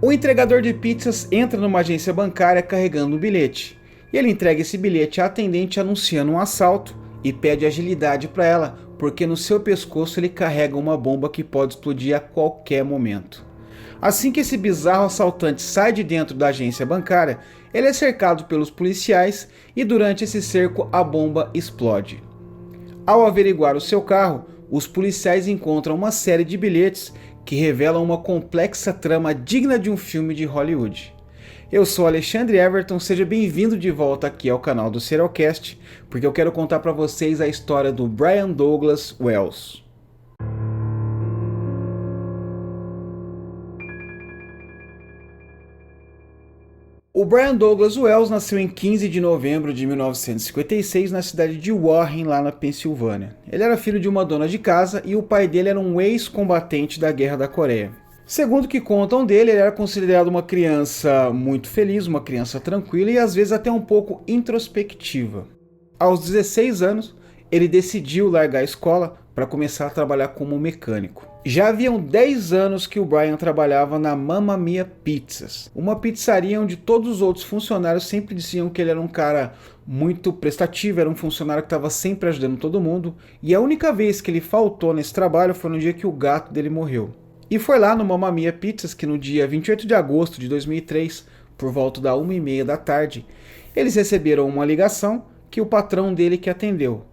O entregador de pizzas entra numa agência bancária carregando um bilhete. E ele entrega esse bilhete à atendente anunciando um assalto e pede agilidade para ela, porque no seu pescoço ele carrega uma bomba que pode explodir a qualquer momento. Assim que esse bizarro assaltante sai de dentro da agência bancária, ele é cercado pelos policiais e durante esse cerco a bomba explode. Ao averiguar o seu carro, os policiais encontram uma série de bilhetes que revelam uma complexa trama digna de um filme de Hollywood. Eu sou Alexandre Everton, seja bem-vindo de volta aqui ao canal do Serialcast, porque eu quero contar para vocês a história do Brian Douglas Wells. O Brian Douglas Wells nasceu em 15 de novembro de 1956 na cidade de Warren, lá na Pensilvânia. Ele era filho de uma dona de casa e o pai dele era um ex-combatente da Guerra da Coreia. Segundo o que contam dele, ele era considerado uma criança muito feliz, uma criança tranquila e às vezes até um pouco introspectiva. Aos 16 anos, ele decidiu largar a escola para começar a trabalhar como mecânico. Já haviam 10 anos que o Brian trabalhava na Mamma Mia Pizzas, uma pizzaria onde todos os outros funcionários sempre diziam que ele era um cara muito prestativo, era um funcionário que estava sempre ajudando todo mundo, e a única vez que ele faltou nesse trabalho foi no dia que o gato dele morreu. E foi lá no Mamma Mia Pizzas que no dia 28 de agosto de 2003, por volta da 1h30 da tarde, eles receberam uma ligação que o patrão dele que atendeu.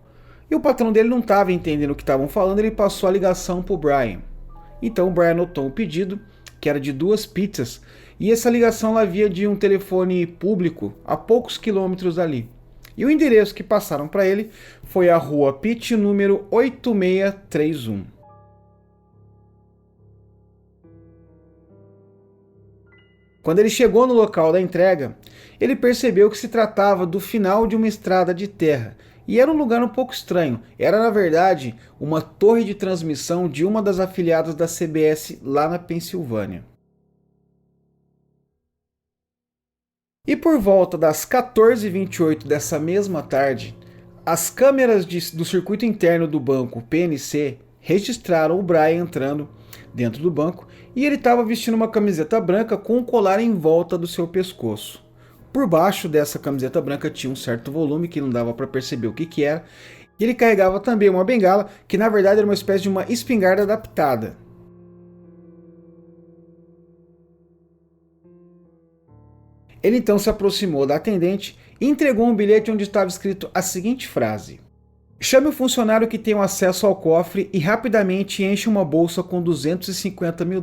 E o patrão dele não estava entendendo o que estavam falando, ele passou a ligação para o Brian. Então o Brian anotou um pedido, que era de 2 pizzas, e essa ligação ela via de um telefone público a poucos quilômetros dali. E o endereço que passaram para ele foi a Rua Pitt, número 8631. Quando ele chegou no local da entrega, ele percebeu que se tratava do final de uma estrada de terra, e era um lugar um pouco estranho. Era, na verdade, uma torre de transmissão de uma das afiliadas da CBS lá na Pensilvânia. E por volta das 14h28 dessa mesma tarde, as câmeras do circuito interno do banco PNC registraram o Brian entrando dentro do banco e ele estava vestindo uma camiseta branca com um colar em volta do seu pescoço. Por baixo dessa camiseta branca tinha um certo volume que não dava para perceber o que era. E ele carregava também uma bengala, que na verdade era uma espécie de uma espingarda adaptada. Ele então se aproximou da atendente e entregou um bilhete onde estava escrito a seguinte frase: "Chame o funcionário que tem acesso ao cofre e rapidamente enche uma bolsa com $250 mil.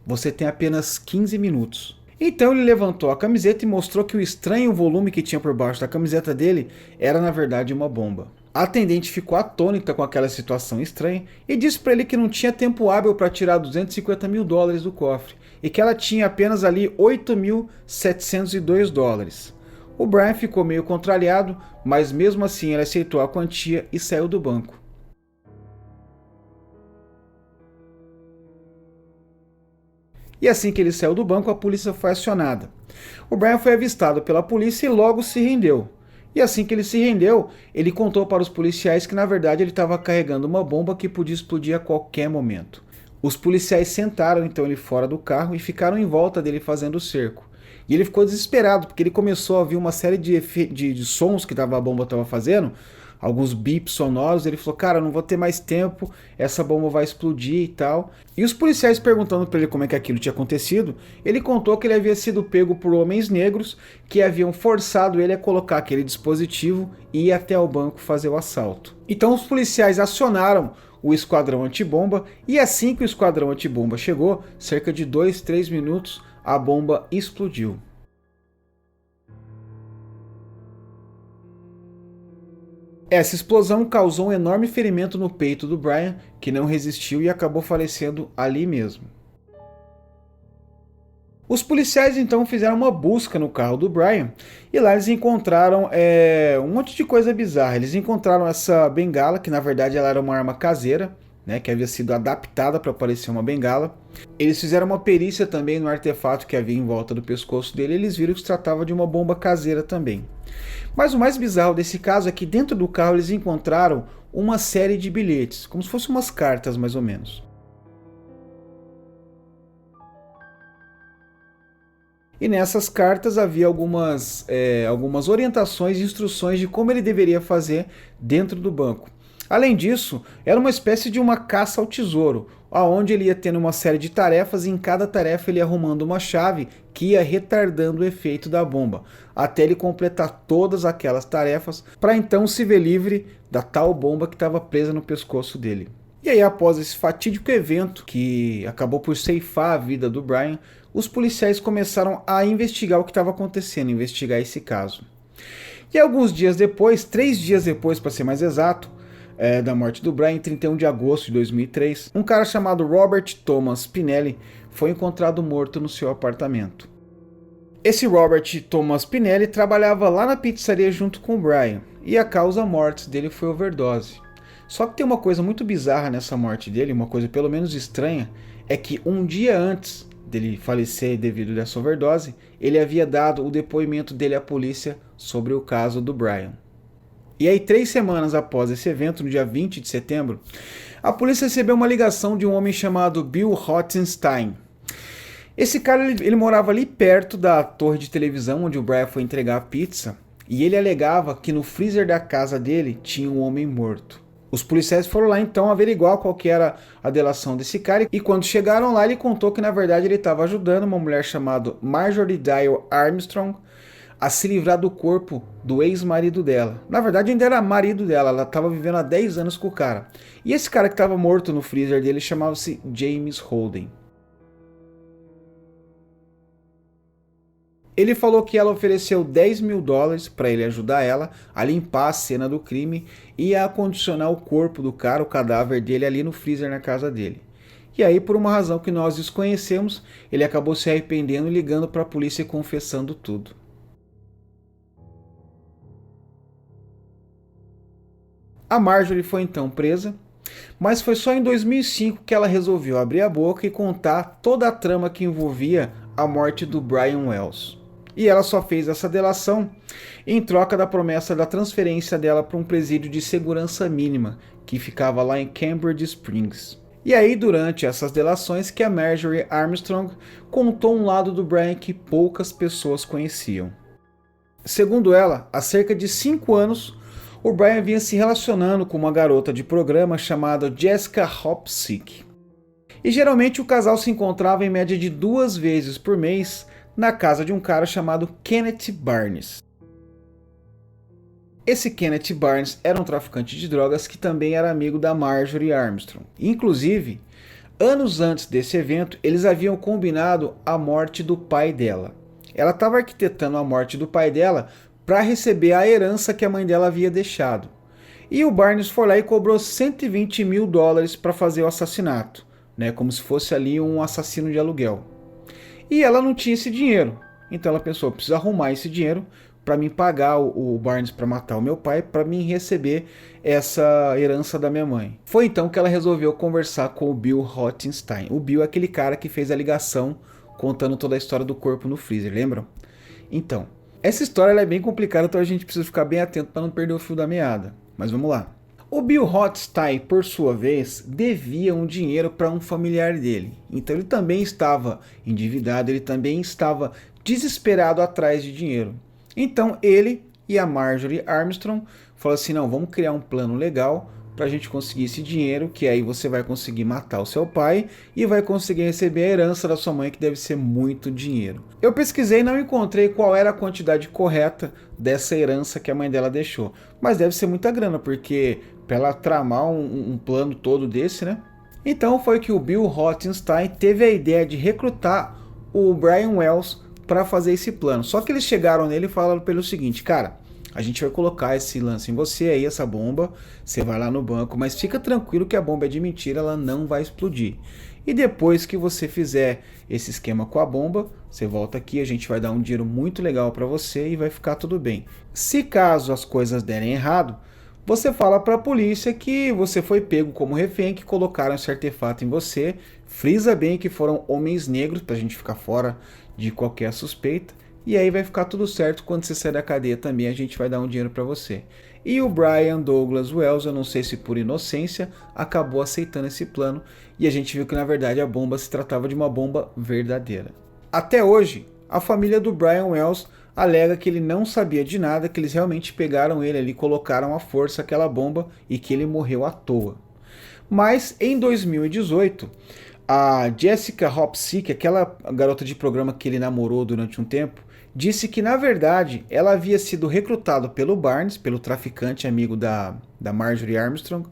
Você tem apenas 15 minutos. Então ele levantou a camiseta e mostrou que o estranho volume que tinha por baixo da camiseta dele era na verdade uma bomba. A atendente ficou atônita com aquela situação estranha e disse para ele que não tinha tempo hábil para tirar $250 mil do cofre e que ela tinha apenas ali $8.702. O Brian ficou meio contrariado, mas mesmo assim ele aceitou a quantia e saiu do banco. E assim que ele saiu do banco, a polícia foi acionada. O Brian foi avistado pela polícia e logo se rendeu. E assim que ele se rendeu, ele contou para os policiais que na verdade ele estava carregando uma bomba que podia explodir a qualquer momento. Os policiais sentaram então ele fora do carro e ficaram em volta dele fazendo o cerco. E ele ficou desesperado, porque ele começou a ouvir uma série de sons que a bomba estava fazendo, alguns bips sonoros. Ele falou, cara, não vou ter mais tempo, essa bomba vai explodir e tal. E os policiais perguntando para ele como é que aquilo tinha acontecido, ele contou que ele havia sido pego por homens negros que haviam forçado ele a colocar aquele dispositivo e ir até o banco fazer o assalto. Então os policiais acionaram o esquadrão antibomba e assim que o esquadrão antibomba chegou, cerca de 2-3 minutos, a bomba explodiu. Essa explosão causou um enorme ferimento no peito do Brian, que não resistiu e acabou falecendo ali mesmo. Os policiais então fizeram uma busca no carro do Brian e lá eles encontraram um monte de coisa bizarra. Eles encontraram essa bengala, que na verdade ela era uma arma caseira, né, que havia sido adaptada para parecer uma bengala. Eles fizeram uma perícia também no artefato que havia em volta do pescoço dele, e eles viram que se tratava de uma bomba caseira também. Mas o mais bizarro desse caso é que dentro do carro eles encontraram uma série de bilhetes, como se fossem umas cartas mais ou menos. E nessas cartas havia algumas orientações e instruções de como ele deveria fazer dentro do banco. Além disso, era uma espécie de uma caça ao tesouro, aonde ele ia tendo uma série de tarefas e em cada tarefa ele ia arrumando uma chave que ia retardando o efeito da bomba, até ele completar todas aquelas tarefas para então se ver livre da tal bomba que estava presa no pescoço dele. E aí, após esse fatídico evento que acabou por ceifar a vida do Brian, os policiais começaram a investigar o que estava acontecendo, investigar esse caso. E alguns dias depois, 3 dias depois para ser mais exato, da morte do Brian, em 31 de agosto de 2003, um cara chamado Robert Thomas Pinelli foi encontrado morto no seu apartamento. Esse Robert Thomas Pinelli trabalhava lá na pizzaria junto com o Brian, e a causa morte dele foi overdose. Só que tem uma coisa muito bizarra nessa morte dele, uma coisa pelo menos estranha, é que um dia antes dele falecer devido a essa overdose, ele havia dado o depoimento dele à polícia sobre o caso do Brian. E aí, 3 semanas após esse evento, no dia 20 de setembro, a polícia recebeu uma ligação de um homem chamado Bill Rothenstein. Esse cara ele morava ali perto da torre de televisão onde o Brian foi entregar a pizza, e ele alegava que no freezer da casa dele tinha um homem morto. Os policiais foram lá então averiguar qual que era a delação desse cara, e quando chegaram lá ele contou que na verdade ele estava ajudando uma mulher chamada Marjorie Dale Armstrong a se livrar do corpo do ex-marido dela. Na verdade ainda era marido dela, ela estava vivendo há 10 anos com o cara. E esse cara que estava morto no freezer dele chamava-se James Holden. Ele falou que ela ofereceu $10 mil para ele ajudar ela a limpar a cena do crime e a acondicionar o corpo do cara, o cadáver dele ali no freezer na casa dele. E aí, por uma razão que nós desconhecemos, ele acabou se arrependendo e ligando para a polícia e confessando tudo. A Marjorie foi então presa, mas foi só em 2005 que ela resolveu abrir a boca e contar toda a trama que envolvia a morte do Brian Wells. E ela só fez essa delação em troca da promessa da transferência dela para um presídio de segurança mínima, que ficava lá em Cambridge Springs. E aí, durante essas delações, que a Marjorie Armstrong contou um lado do Brian que poucas pessoas conheciam. Segundo ela, há cerca de 5 anos, o Brian vinha se relacionando com uma garota de programa chamada Jessica Hopsick. E geralmente o casal se encontrava em média de 2 vezes por mês na casa de um cara chamado Kenneth Barnes. Esse Kenneth Barnes era um traficante de drogas que também era amigo da Marjorie Armstrong. Inclusive, anos antes desse evento, eles haviam combinado a morte do pai dela. Ela estava arquitetando a morte do pai dela para receber a herança que a mãe dela havia deixado. E o Barnes foi lá e cobrou $120 mil para fazer o assassinato, né, como se fosse ali um assassino de aluguel. E ela não tinha esse dinheiro, então ela pensou, eu preciso arrumar esse dinheiro para mim pagar o Barnes para matar o meu pai, para mim receber essa herança da minha mãe. Foi então que ela resolveu conversar com o Bill Rothenstein. O Bill é aquele cara que fez a ligação contando toda a história do corpo no freezer, lembram? Então, essa história ela é bem complicada, então a gente precisa ficar bem atento para não perder o fio da meada. Mas vamos lá. O Bill Rothenstein, por sua vez, devia um dinheiro para um familiar dele. Então ele também estava endividado, ele também estava desesperado atrás de dinheiro. Então ele e a Marjorie Armstrong falaram assim, não, vamos criar um plano legal para a gente conseguir esse dinheiro, que aí você vai conseguir matar o seu pai e vai conseguir receber a herança da sua mãe, que deve ser muito dinheiro. Eu pesquisei e não encontrei qual era a quantidade correta dessa herança que a mãe dela deixou, mas deve ser muita grana, porque para ela tramar um plano todo desse, né? Então foi que o Bill Rothenstein teve a ideia de recrutar o Brian Wells para fazer esse plano. Só que eles chegaram nele e falaram para ele o seguinte, cara, a gente vai colocar esse lance em você aí, essa bomba, você vai lá no banco, mas fica tranquilo que a bomba é de mentira, ela não vai explodir. E depois que você fizer esse esquema com a bomba, você volta aqui, a gente vai dar um dinheiro muito legal para você e vai ficar tudo bem. Se caso as coisas derem errado, Você fala para a polícia que você foi pego como refém, que colocaram esse artefato em você. Frisa bem que foram homens negros, para a gente ficar fora de qualquer suspeita. E aí vai ficar tudo certo. Quando você sair da cadeia também, a gente vai dar um dinheiro para você. E o Brian Douglas Wells, eu não sei se por inocência, acabou aceitando esse plano. E a gente viu que na verdade a bomba se tratava de uma bomba verdadeira. Até hoje, a família do Brian Wells alega que ele não sabia de nada, que eles realmente pegaram ele ali, colocaram à força aquela bomba e que ele morreu à toa. Mas em 2018, a Jessica Hopsick, aquela garota de programa que ele namorou durante um tempo, disse que na verdade ela havia sido recrutada pelo Barnes, pelo traficante amigo da Marjorie Armstrong,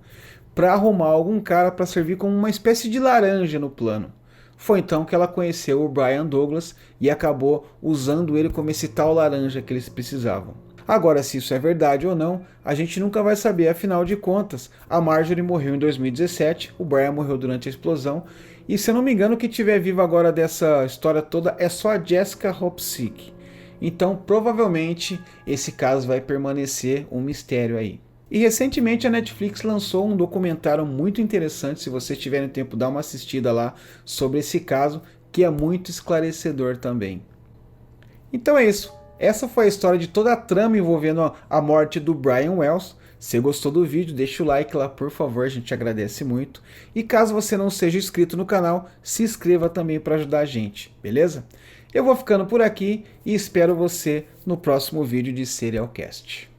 para arrumar algum cara para servir como uma espécie de laranja no plano. Foi então que ela conheceu o Brian Douglas e acabou usando ele como esse tal laranja que eles precisavam. Agora, se isso é verdade ou não, a gente nunca vai saber, afinal de contas, a Marjorie morreu em 2017, o Brian morreu durante a explosão, e se eu não me engano, o que estiver vivo agora dessa história toda é só a Jessica Hopsick. Então, provavelmente, esse caso vai permanecer um mistério aí. E recentemente a Netflix lançou um documentário muito interessante, se vocês tiverem tempo, dá uma assistida lá sobre esse caso, que é muito esclarecedor também. Então é isso. Essa foi a história de toda a trama envolvendo a morte do Brian Wells. Se gostou do vídeo, deixa o like lá, por favor, a gente agradece muito. E caso você não seja inscrito no canal, se inscreva também para ajudar a gente, beleza? Eu vou ficando por aqui e espero você no próximo vídeo de Serialcast.